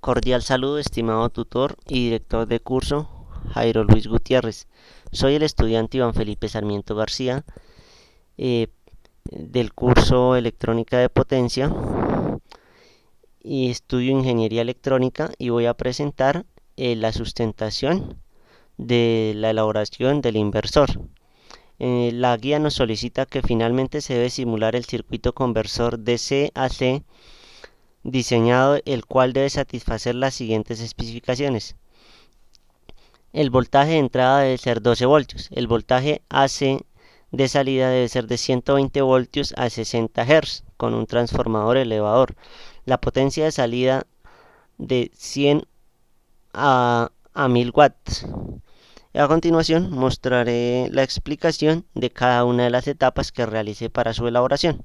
Cordial saludo, estimado tutor y director de curso, Jairo Luis Gutiérrez. Soy el estudiante Iván Felipe Sarmiento García, eh, del curso Electrónica de Potencia, y estudio Ingeniería Electrónica y voy a presentar la sustentación de la elaboración del inversor. La guía nos solicita que finalmente se debe simular el circuito conversor DC a C diseñado, el cual debe satisfacer las siguientes especificaciones. El voltaje de entrada debe ser 12 voltios. El voltaje AC de salida debe ser de 120 voltios a 60 Hz con un transformador elevador. La potencia de salida de 100 a 1000 watts. A continuación mostraré la explicación de cada una de las etapas que realicé para su elaboración.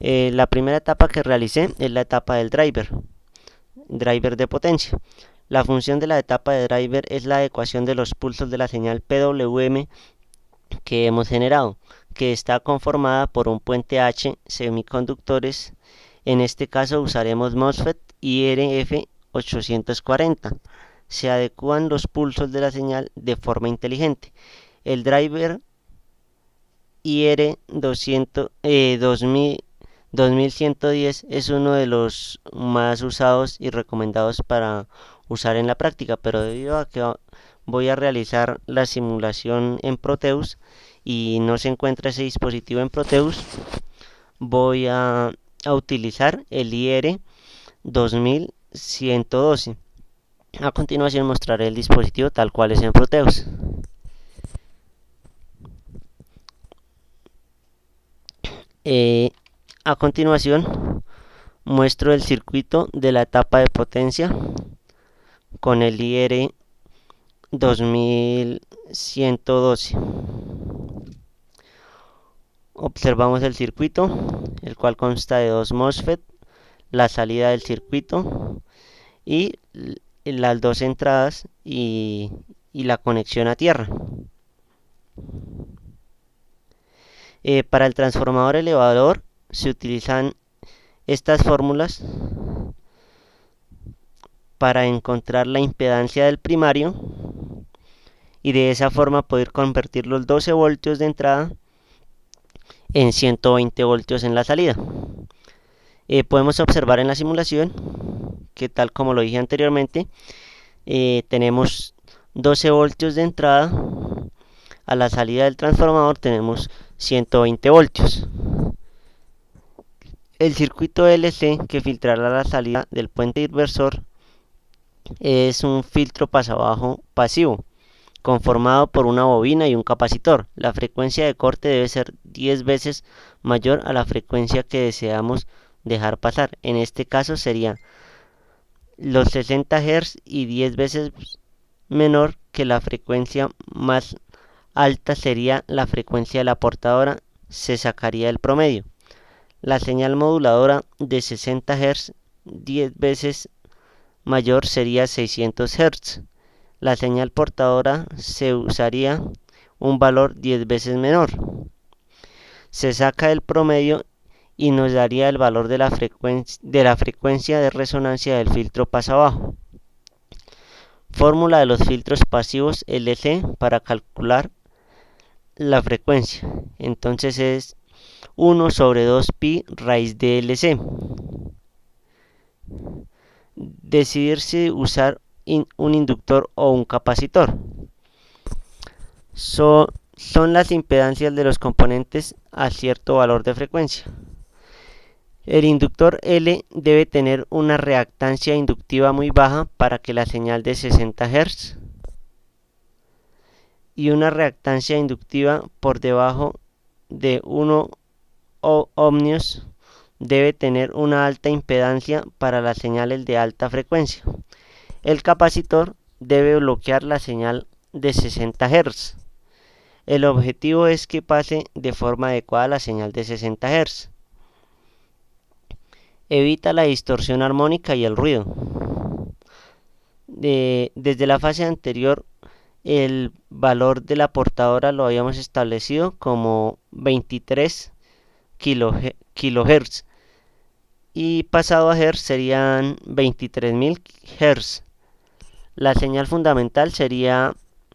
La primera etapa que realicé es la etapa del driver de potencia. La función de la etapa de driver es la adecuación de los pulsos de la señal PWM que hemos generado, que está conformada por un puente H semiconductores. En este caso usaremos MOSFET IRF840. Se adecúan los pulsos de la señal de forma inteligente. El driver IR2110 es uno de los más usados y recomendados para usar en la práctica, pero debido a que voy a realizar la simulación en Proteus y no se encuentra ese dispositivo en Proteus, voy a utilizar el IR2112. A continuación mostraré el dispositivo tal cual es en Proteus. A continuación muestro el circuito de la etapa de potencia con el IR2112. Observamos el circuito, el cual consta de dos MOSFET, la salida del circuito y las dos entradas y la conexión a tierra. Para el transformador elevador se utilizan estas fórmulas para encontrar la impedancia del primario y de esa forma poder convertir los 12 voltios de entrada en 120 voltios en la salida. Podemos observar en la simulación que, tal como lo dije anteriormente, tenemos 12 voltios de entrada. A la salida del transformador tenemos 120 voltios. El circuito LC que filtrará la salida del puente inversor es un filtro pasabajo pasivo conformado por una bobina y un capacitor. La frecuencia de corte debe ser 10 veces mayor a la frecuencia que deseamos dejar pasar. En este caso sería los 60 Hz y 10 veces menor que la frecuencia más alta sería la frecuencia de la portadora. Se sacaría el promedio. La señal moduladora de 60 Hz 10 veces mayor sería 600 Hz. La señal portadora se usaría un valor 10 veces menor. Se saca el promedio y nos daría el valor de la frecuencia de resonancia del filtro pasabajo. Fórmula de los filtros pasivos LC para calcular la frecuencia. Entonces es 1 sobre 2 pi raíz de LC. Decidir si usar un inductor o un capacitor. Son las impedancias de los componentes a cierto valor de frecuencia. El inductor L debe tener una reactancia inductiva muy baja para que la señal de 60 Hz y una reactancia inductiva por debajo de 1 ohmios. Debe tener una alta impedancia para las señales de alta frecuencia. El capacitor debe bloquear la señal de 60 Hz. El objetivo es que pase de forma adecuada la señal de 60 Hz. Evita la distorsión armónica y el ruido. Desde la fase anterior, el valor de la portadora lo habíamos establecido como 23 kHz. y pasado a Hz serían 23.000 Hz. La señal fundamental sería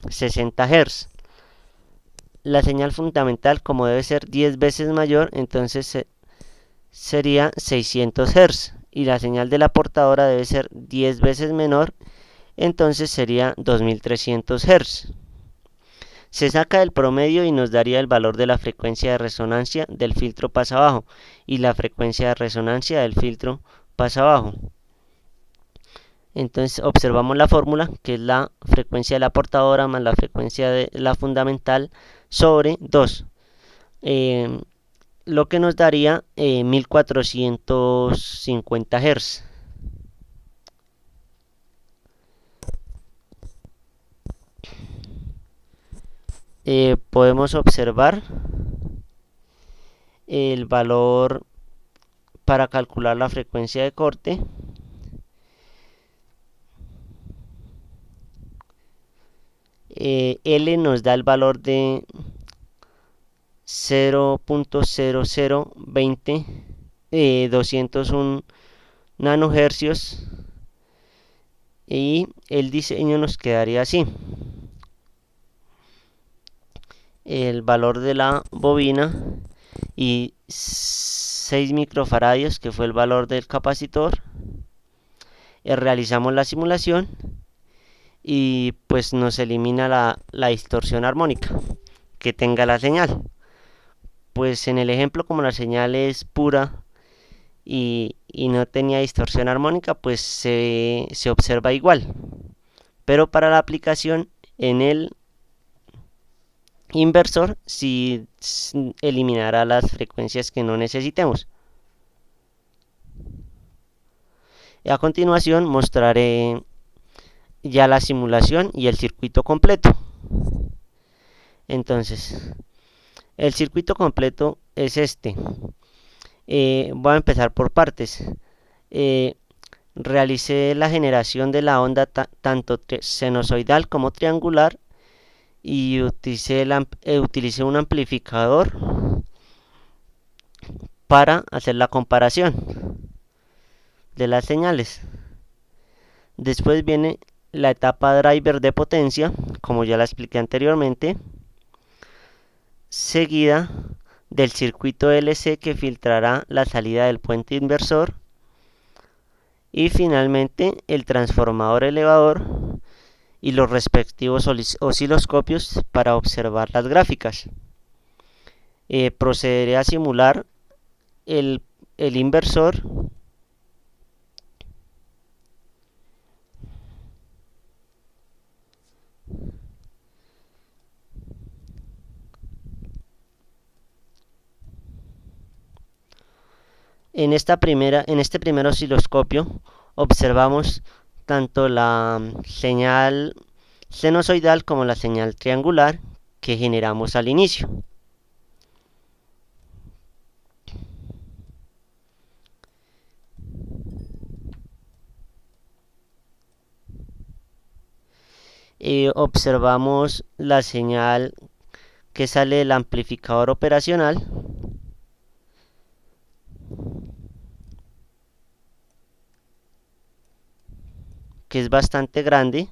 60 Hz. La señal fundamental, como debe ser 10 veces mayor, entonces sería 600 Hz. Y la señal de la portadora debe ser 10 veces menor, entonces sería 2300 Hz. Se saca el promedio y nos daría el valor de la frecuencia de resonancia del filtro pasa abajo y la frecuencia de resonancia del filtro pasa abajo. Entonces observamos la fórmula, que es la frecuencia de la portadora más la frecuencia de la fundamental sobre 2. Lo que nos daría 1450 Hz. Podemos observar el valor para calcular la frecuencia de corte. L nos da el valor de 0.0020 201 nanohercios y el diseño nos quedaría así. El valor de la bobina y 6 microfaradios, que fue el valor del capacitor. Realizamos la simulación y pues nos elimina la distorsión armónica que tenga la señal. Pues en el ejemplo, como la señal es pura y no tenía distorsión armónica, pues se observa igual. Pero para la aplicación en el inversor sí eliminará las frecuencias que no necesitemos. A continuación mostraré ya la simulación y el circuito completo. Entonces, el circuito completo es este. Voy a empezar por partes. Realicé la generación de la onda tanto sinusoidal como triangular y utilicé un amplificador para hacer la comparación de las señales. Después viene la etapa driver de potencia, como ya la expliqué anteriormente, seguida del circuito LC que filtrará la salida del puente inversor y finalmente el transformador elevador y los respectivos osciloscopios para observar las gráficas. Procederé a simular el inversor en este primer osciloscopio. Observamos tanto la señal sinusoidal como la señal triangular que generamos al inicio. Observamos la señal que sale del amplificador operacional. Que es bastante grande.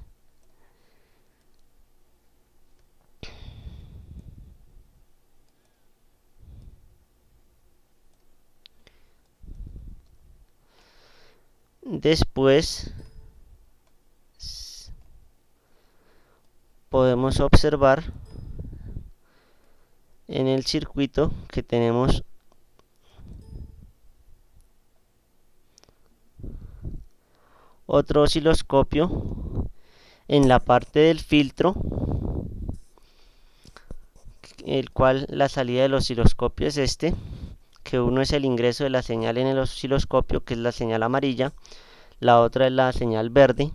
Después podemos observar en el circuito que tenemos otro osciloscopio en la parte del filtro, el cual la salida del osciloscopio es este, que uno es el ingreso de la señal en el osciloscopio, que es la señal amarilla, la otra es la señal verde,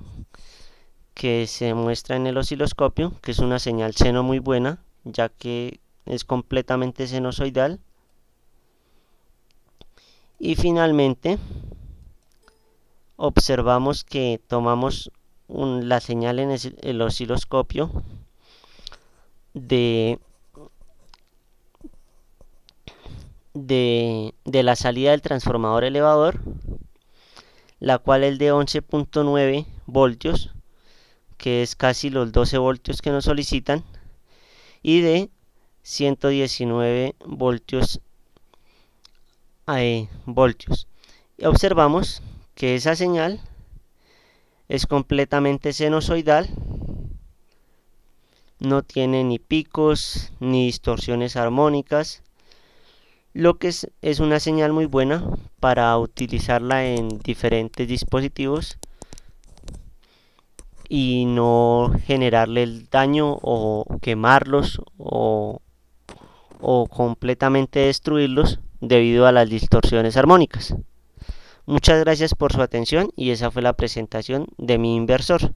que se muestra en el osciloscopio, que es una señal seno muy buena, ya que es completamente sinusoidal. Y finalmente observamos que tomamos la señal en el osciloscopio de de la salida del transformador elevador, la cual es de 11.9 voltios, que es casi los 12 voltios que nos solicitan, y de 119 voltios. Y observamos que esa señal es completamente sinusoidal, no tiene ni picos ni distorsiones armónicas, lo que es una señal muy buena para utilizarla en diferentes dispositivos y no generarle el daño o quemarlos o completamente destruirlos debido a las distorsiones armónicas. Muchas gracias por su atención y esa fue la presentación de mi inversor.